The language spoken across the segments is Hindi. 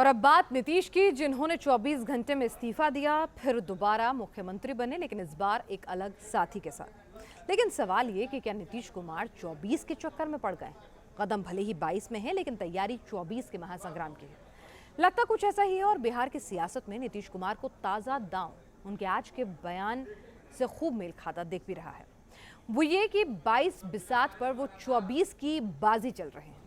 और अब बात नीतीश की, जिन्होंने 24 घंटे में इस्तीफा दिया, फिर दोबारा मुख्यमंत्री बने, लेकिन इस बार एक अलग साथी के साथ। लेकिन सवाल ये कि क्या नीतीश कुमार 24 के चक्कर में पड़ गए? कदम भले ही 22 में है, लेकिन तैयारी 24 के महासंग्राम की है। लगता कुछ ऐसा ही है। और बिहार की सियासत में नीतीश कुमार को ताज़ा दांव उनके आज के बयान से खूब मेल खाता दिख भी रहा है। वो ये कि 22 बिसात पर वो 24 की बाजी चल रहे हैं।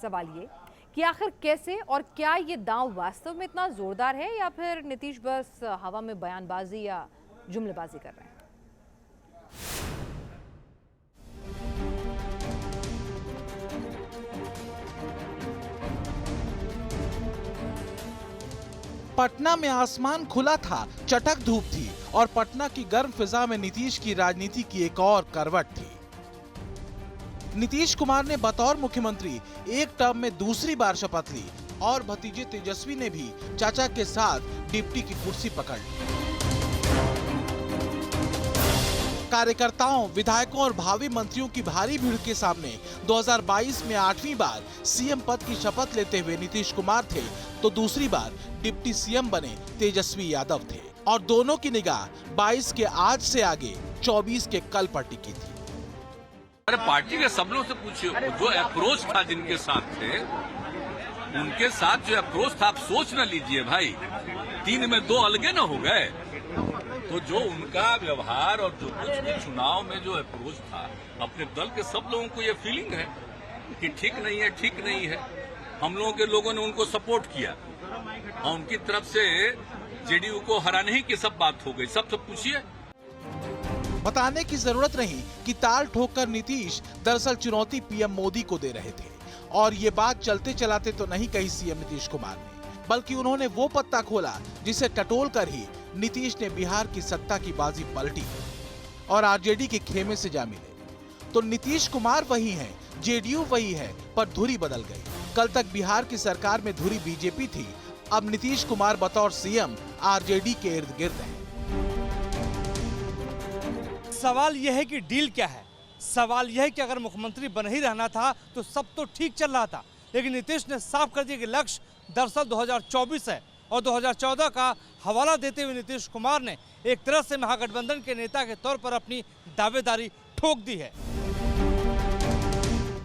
सवाल ये कि आखिर कैसे और क्या ये दांव वास्तव में इतना जोरदार है, या फिर नीतीश बस हवा में बयानबाजी या जुमलेबाजी कर रहे हैं? पटना में आसमान खुला था, चटक धूप थी और पटना की गर्म फिजा में नीतीश की राजनीति की एक और करवट थी। नीतीश कुमार ने बतौर मुख्यमंत्री एक टर्म में दूसरी बार शपथ ली और भतीजे तेजस्वी ने भी चाचा के साथ डिप्टी की कुर्सी पकड़ ली। कार्यकर्ताओं, विधायकों और भावी मंत्रियों की भारी भीड़ के सामने 2022 में 8वीं बार सीएम पद की शपथ लेते हुए नीतीश कुमार थे, तो दूसरी बार डिप्टी सीएम बने तेजस्वी यादव थे। और दोनों की निगाह 22 के आज से आगे 24 के कल पर टिकी थी। अरे पार्टी के सब लोग से पूछिए, जो अप्रोच था जिनके साथ थे, उनके साथ जो अप्रोच था, आप सोच न लीजिए भाई, 3 में 2 अलगे न हो गए। तो जो उनका व्यवहार और जो कुछ भी चुनाव में जो अप्रोच था, अपने दल के सब लोगों को ये फीलिंग है कि ठीक नहीं है, ठीक नहीं है। हम लोगों के लोगों ने उनको सपोर्ट किया और उनकी तरफ से जेडीयू को हराने ही की सब बात हो गई। सब पूछिए। बताने की जरूरत नहीं कि ताल ठोककर नीतीश दरअसल चुनौती पीएम मोदी को दे रहे थे। और ये बात चलते चलाते तो नहीं कही सीएम नीतीश कुमार ने, बल्कि उन्होंने वो पत्ता खोला जिसे टटोल कर ही नीतीश ने बिहार की सत्ता की बाजी पलटी और आरजेडी के खेमे से जा मिले। तो नीतीश कुमार वही हैं, जेडीयू वही है, पर धुरी बदल गई। कल तक बिहार की सरकार में धुरी बीजेपी थी, अब नीतीश कुमार बतौर सीएम आरजेडी के इर्द गिर्द हैं। सवाल यह है कि डील क्या है। सवाल यह है कि अगर मुख्यमंत्री बन ही रहना था तो सब तो ठीक चल रहा था, लेकिन नीतीश ने साफ कर दिया कि लक्ष्य दरअसल 2024 है। और 2014 का हवाला देते हुए नीतीश कुमार ने एक तरह से महागठबंधन के नेता के तौर पर अपनी दावेदारी ठोक दी है।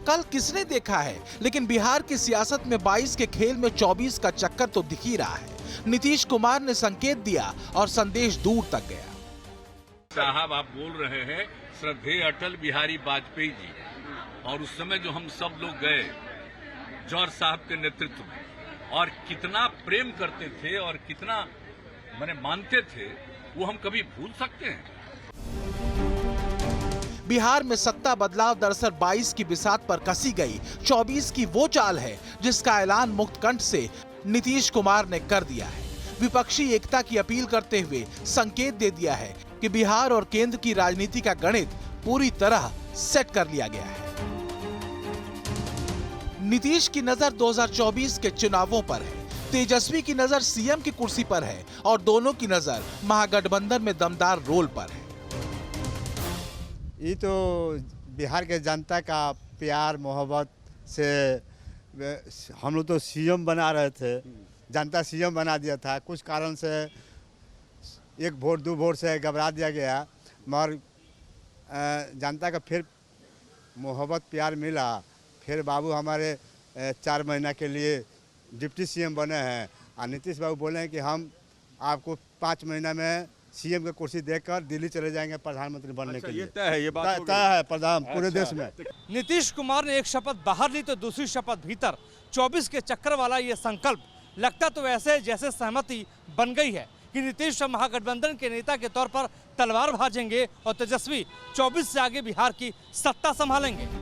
कल किसने देखा है, लेकिन बिहार की सियासत में 22 के खेल में 24 का चक्कर तो दिख ही रहा है। नीतीश कुमार ने संकेत दिया और संदेश दूर तक गया। साहब, आप बोल रहे हैं श्रद्धेय अटल बिहारी वाजपेयी जी, और उस समय जो हम सब लोग गए जौहर साहब के नेतृत्व में, और कितना प्रेम करते थे और कितना मानते थे, वो हम कभी भूल सकते हैं? बिहार में सत्ता बदलाव दरअसल 22 की बिसात पर कसी गई 24 की वो चाल है जिसका ऐलान मुक्त कंठ से नीतीश कुमार ने कर दिया है। विपक्षी एकता की अपील करते हुए संकेत दे दिया है कि बिहार और केंद्र की राजनीति का गणित पूरी तरह सेट कर लिया गया है। नीतीश की नजर 2024 के चुनावों पर है, तेजस्वी की नजर सीएम की कुर्सी पर है और दोनों की नजर महागठबंधन में दमदार रोल पर है। ये तो बिहार के जनता का प्यार मोहब्बत से हम लोग तो सीएम बना रहे थे, जनता सीएम बना दिया था। कुछ कारण से 1 वोट 2 वोट से घबरा दिया गया, मगर जनता का फिर मोहब्बत प्यार मिला। फिर बाबू हमारे 4 महीना के लिए डिप्टी सीएम बने हैं और नीतीश बाबू बोले हैं कि हम आपको 5 महीना में सीएम की कुर्सी देकर दिल्ली चले जाएंगे प्रधानमंत्री बनने के लिए। ये बात तय है प्रधान पूरे देश में। नीतीश कुमार ने एक शपथ बाहर ली तो दूसरी शपथ भीतर। 24 के चक्कर वाला ये संकल्प लगता तो ऐसे जैसे सहमति बन गई है कि नीतीश महागठबंधन के नेता के तौर पर तलवार भाजेंगे और तेजस्वी 24 से आगे बिहार की सत्ता संभालेंगे।